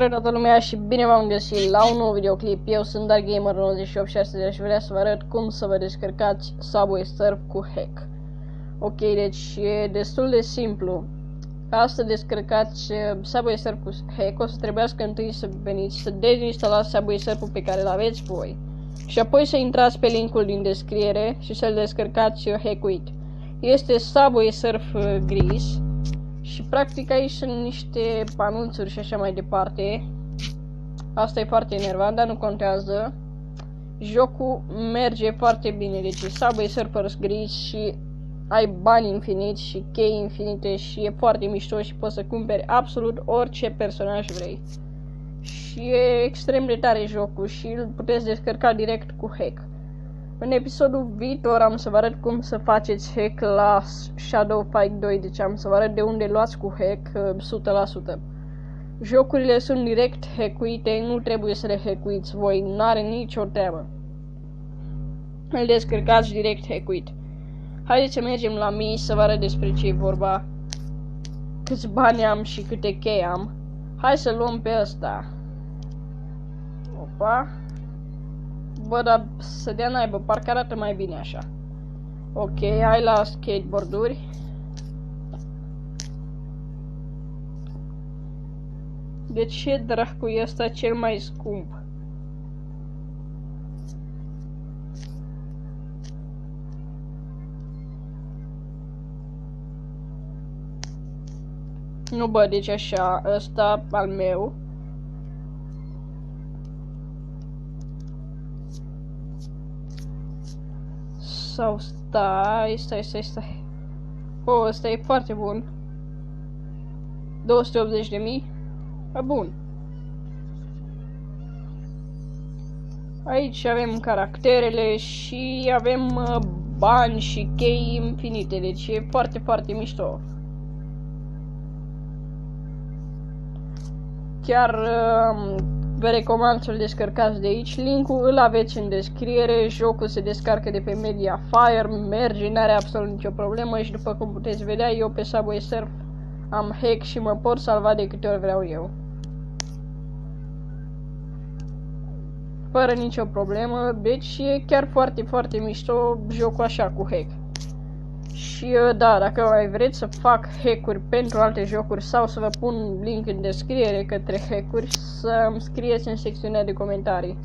Salutare toată lumea și bine v-am găsit la un nou videoclip. Eu sunt DarkGamer98 și astăzi vreau să vă arăt cum să vă descărcați Subway Surf cu hack. Ok, deci e destul de simplu. Ca să descărcați Subway Surf cu hack, o să trebuiască întâi să veniți să dezinstalați Subway Surf-ul pe care îl aveți voi. Și apoi să intrați pe linkul din descriere și să-l descărcați hackuit. Este Subway Surf gris. Și practic aici sunt niște anunțuri și așa mai departe. Asta e foarte enervant, dar nu contează. Jocul merge foarte bine, deci e Subway Surfers gris și ai bani infiniți și chei infinite și e foarte mișto și poți să cumperi absolut orice personaj vrei. Și e extrem de tare jocul și îl puteți descărca direct cu hack. În episodul viitor am să vă arăt cum să faceți hack la Shadow Fight 2, deci am să vă arăt de unde luați cu hack 100%. Jocurile sunt direct hackuite, nu trebuie să le hackuiți voi, n-are nicio treabă. Îl descărcați direct hackuit. Haideți să mergem la mii să vă arăt despre ce e vorba, câți bani am și câte chei am. Hai să luăm pe ăsta. Opa. Bă, dar să dea naibă, parcă arată mai bine așa. Ok, hai la skateboarduri. De ce dracu e ăsta cel mai scump? Nu, bă, deci așa, ăsta al meu. Sau stai. Oh, ăsta e foarte bun. 280.000. Bun. Aici avem caracterele și avem bani și chei infinite, deci e foarte, foarte mișto. Chiar vă recomand să-l descărcați de aici, linkul îl aveți în descriere, jocul se descarcă de pe Mediafire, merge, n-are absolut nicio problemă și după cum puteți vedea, eu pe Subway Surf am hack și mă pot salva de câte ori vreau eu. Fără nicio problemă, deci e chiar foarte, foarte mișto jocul așa cu hack. Și da, dacă mai vreți să fac hack-uri pentru alte jocuri sau să vă pun link în descriere către hack-uri, să-mi scrieți în secțiunea de comentarii.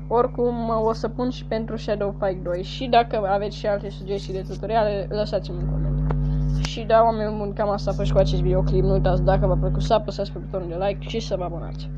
Oricum o să pun și pentru Shadow Fight 2 și dacă aveți și alte sugestii de tutoriale, lăsați-mi în comentarii. Și da, oameni buni, cam asta a fost cu acest videoclip. Nu uitați, dacă v-a plăcut, să apăsați pe butonul de like și să vă abonați.